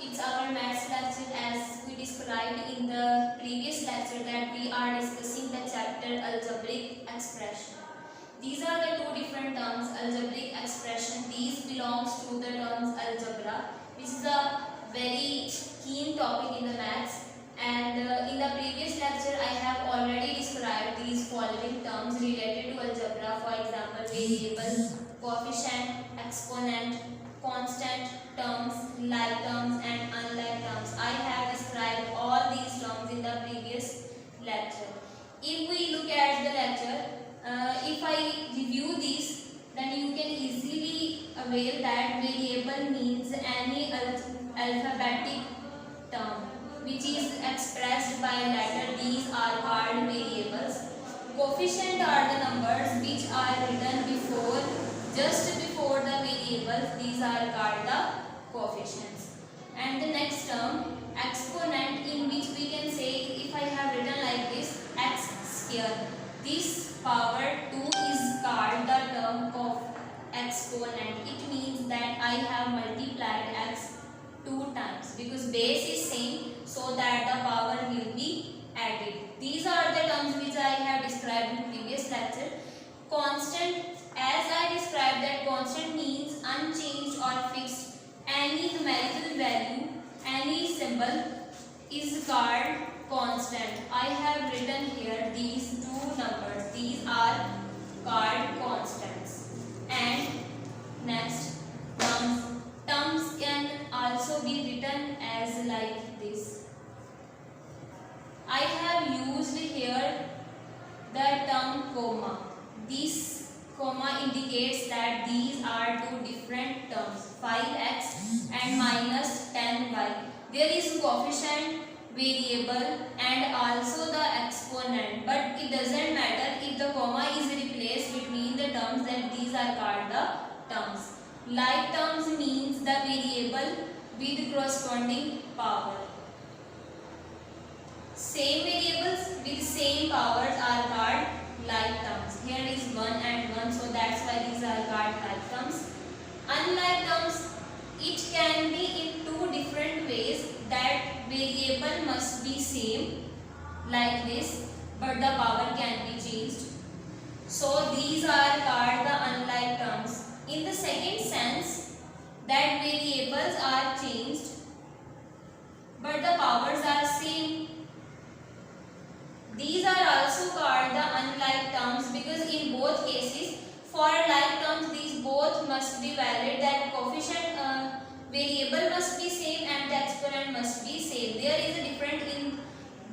It's our maths lecture. As we described in the previous lecture that we are discussing the chapter algebraic expression. These are the two different terms, algebraic expression. These belongs to the terms algebra, which is a very keen topic in the maths. And in the previous lecture, I have already described these following terms related to algebra. For example, variable, coefficient, exponent, constant terms, like terms and unlike terms. I have described all these terms in the previous lecture. If we look at the lecture, if I review these, then you can easily aware that variable means any alphabetic term which is expressed by letter. These are called variables. Coefficient are the numbers which are written before, just before the variables. These are called the coefficients. And the next term, exponent, in which we can say, if I have written like this, x square, this power 2 is called the term of exponent. It means that I have multiplied x 2 times because base is same, so that the power will be added. These are the terms which I have described in previous lecture. Constant, as I described that constant means unchanged or fixed. Any numerical value, any symbol is called constant. I have written here these two numbers. These are called constants. And next, terms. Terms can also be written as like this. I have used here the term comma. This comma indicates that these are two different terms, 5x and minus 10y. There is coefficient, variable and also the exponent, but it doesn't matter if the comma is replaced between the terms, then these are called the terms. Like terms means the variable with corresponding power. Same variables with same powers are called like terms. Here is 1 and 1, so that's why these are called like terms. Unlike terms, it can be in two different ways, that variable must be same like this, but the power can be changed. So these are called the unlike terms. In the second sense, that variables are changed but the powers are same. These are also called the unlike terms because in both cases, for like terms, these both must be valid, that coefficient variable must be same and the exponent must be same. There is a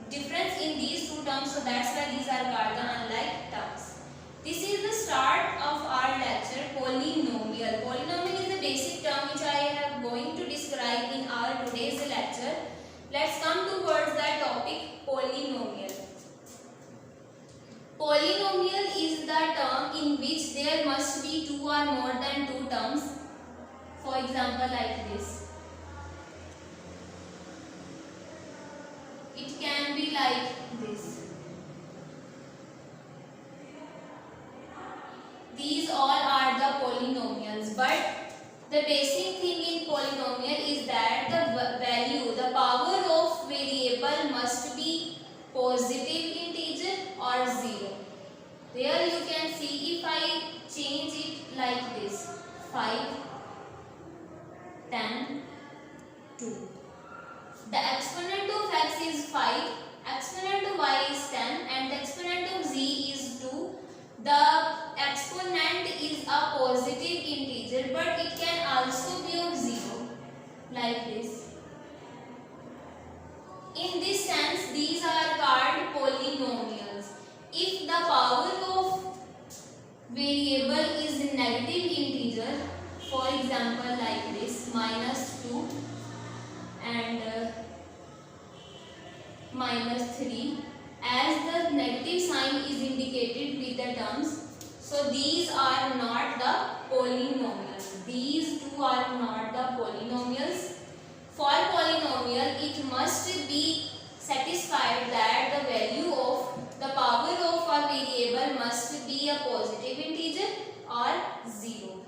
difference in these two terms, so that's why these are called the unlike terms. This is the start of our lecture, polynomial. Polynomial is the basic term which I am going to describe in our today's lecture. Let's come towards the topic polynomial. Polynomial is the term in which there must be two or more than two terms. For example, like this. It can be like this. These all are the polynomials, but the basic thing in polynomial is that the value, the power of variable must be positive integer or 0. There you can see, if I change it like this, 5, 10, 2. The exponent of x is 5, exponent of y is 10 and the exponent of z is 2. The exponent is a positive integer, but it can also be of 0, like this. In this sense, these are called polynomials. If the power of variable is negative integer, for example like this, minus 2 and minus 3, as the negative sign is indicated with the terms, so these are not the polynomials. These two are not the polynomials. For polynomial, it must be satisfied that the value of the power of a variable must be a positive integer or 0.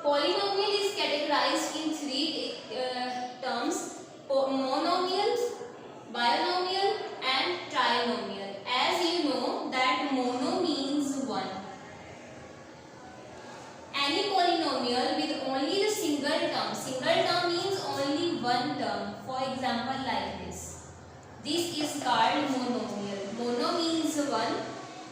Polynomial is categorized in three terms. one term. For example, like this. This is called monomial. Mono means one.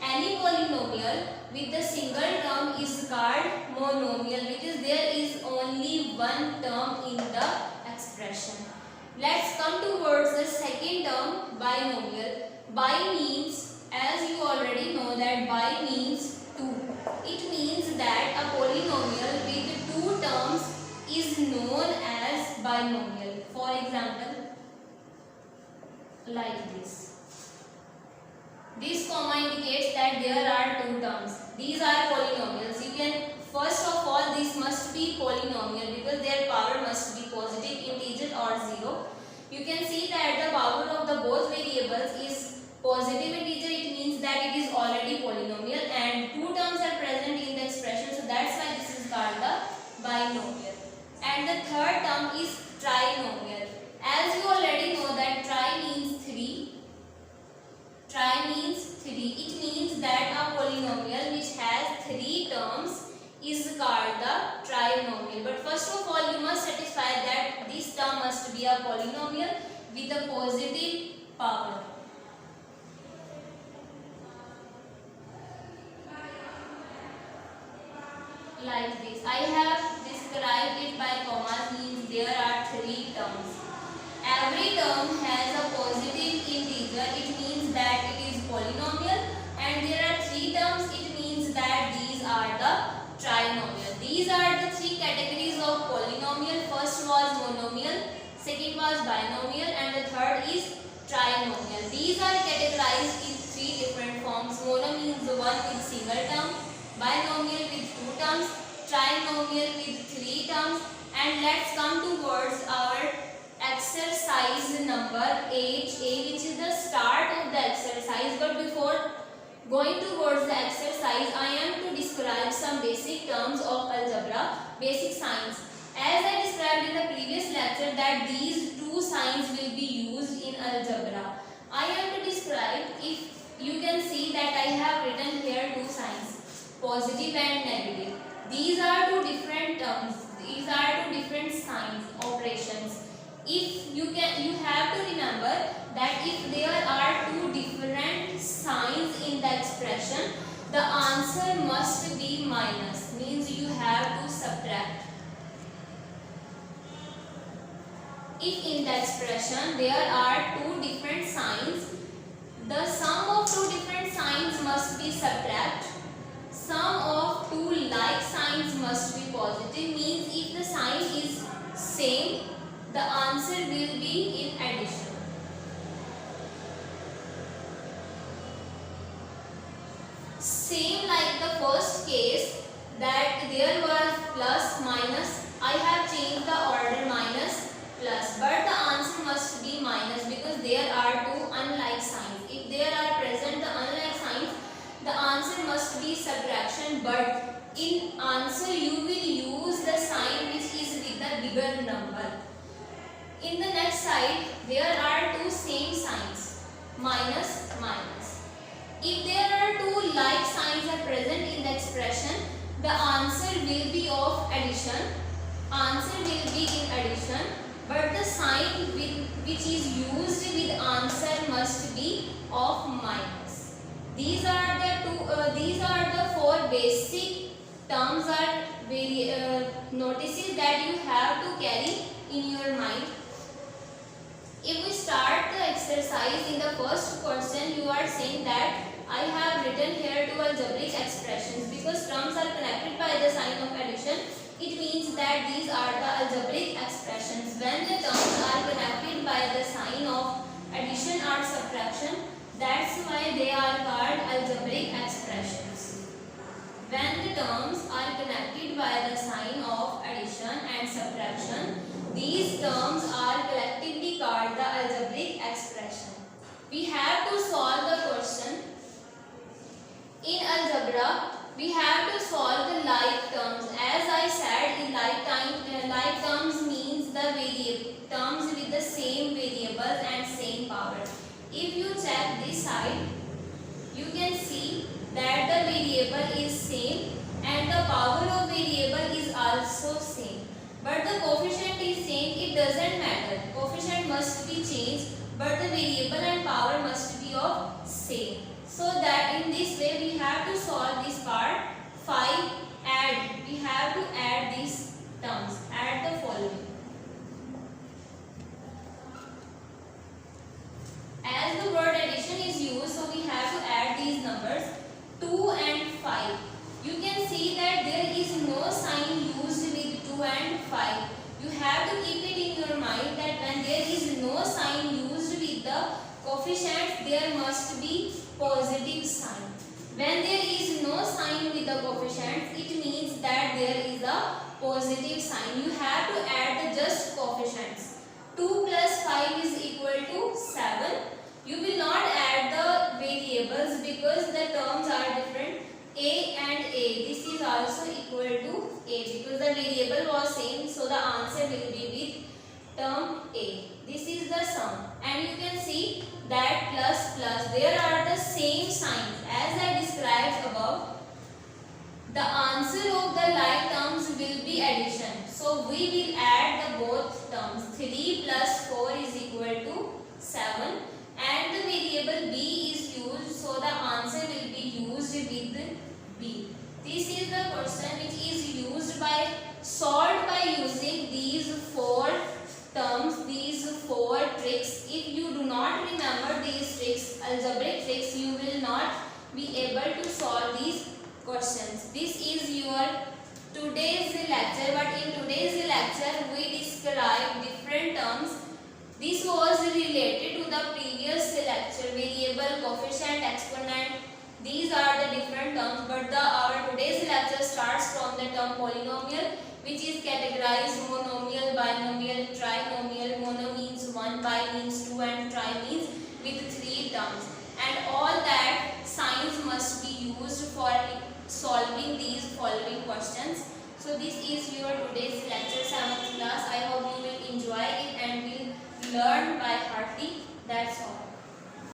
Any polynomial with the single term is called monomial because there is only one term in the expression. Let's come towards the second term, binomial. Bi means, as you already know that bi means two. It means that a polynomial with two terms is known as binomial. For example, like this. This comma indicates that there are two terms. These are polynomials. You can, first of all, this must be polynomial because their power must be positive, integer or 0. You can see that the power of the both variables is positive integer. It means that it is already polynomial and two terms are present in the expression. So that's why this is called the binomial. And the third term is trinomial. As you already know that tri means 3. Tri means 3. It means that a polynomial which has 3 terms is called the trinomial. But first of all, you must satisfy that this term must be a polynomial with a positive power. Like this. I have described it by commas, means there are 3 terms. Every term has a positive integer. It means that it is polynomial, and there are 3 terms. It means that these are the trinomial. These are the 3 categories of polynomial. First was monomial, second was binomial, and the third is trinomial. These are categorized in 3 different forms. Mono means the one with single term, binomial with 2 terms, trinomial with 3 terms. And let's come towards our exercise number 8A, which is the start of the exercise. But before going towards the exercise, I am to describe some basic terms of algebra, basic signs. As I described in the previous lecture that these 2 signs will be used in algebra. I am to describe, if you can see that I have written here 2 signs, positive and negative. These are 2 different terms. These are 2 different signs, operations. If you have to remember that if there are 2 different signs in the expression, the answer must be minus, means you have to subtract. If in the expression there are 2 different signs, the sum of 2 different signs must be subtract. Sum of 2 like signs must be positive, means if the sign is same, the answer will be in addition. Same like the first case that there was plus minus, I have changed the order minus plus, but the answer must be minus because there are 2 unlike signs. If there are present the unlike signs, the answer must be subtraction, but in answer you will use the sign which is with the bigger number. In the next side, there are 2 same signs, minus, minus. If there are 2 like signs are present in the expression, the answer will be of addition. Answer will be in addition, but the sign which is used with answer must be of minus. These are the 4 basic terms or notices that you have to carry in your mind. If we start the exercise, in the first question you are saying that I have written here 2 algebraic expressions. Because terms are connected by the sign of addition, it means that these are the algebraic expressions. When the terms are connected by the sign of addition or subtraction, that's why they are called algebraic expressions. When the terms are connected by the sign of addition and subtraction, these terms are collectively called the algebraic expression. We have to solve the question. In algebra, we have to solve the like terms. As I said, in like terms means the terms with the same variables and same power. If you check this side, you can see that the variable is same and the power of variable is also same. But the coefficient is same, it doesn't matter. variable and power must be of same. So that in this way we have to solve this part. 5 add. We have to add these terms. Add the following. As the word addition is used, so we have to add these numbers 2 and 5. You can see that there is no sign used with 2 and 5. You have to keep it in your mind that when there is no sign used with the coefficients, there must be positive sign. When there is no sign with the coefficients, it means that there is a positive sign. You have to add the just coefficients. 2 plus 5 is equal to 7. You will not add the variables because the terms are different. A and A. This is also equal to A because the variable was same. So the answer will be with term A. This is the sum. And you can see that plus plus. There are the same signs as I described above. The answer of the like terms will be addition. So we will add the both terms. 3 plus 4 is equal to 7. And the variable B is used, so the answer will be used with B. This is the question which is used by solved by using these 4 terms, these 4 tricks. If you do not remember these tricks, algebraic tricks, you will not be able to solve these questions. This is your today's lecture, but in today's lecture we describe different terms. This was related to the previous lecture, variable, coefficient, exponent. These are the different terms, but our today's lecture starts from the term polynomial, which is categorized monomial, binomial, trinomial. Mono means 1, bi means 2 and tri means with 3 terms. And all that signs must be used for solving these following questions. So this is your today's lecture, 7th class. I hope you will enjoy it and will learn by heartly. That's all.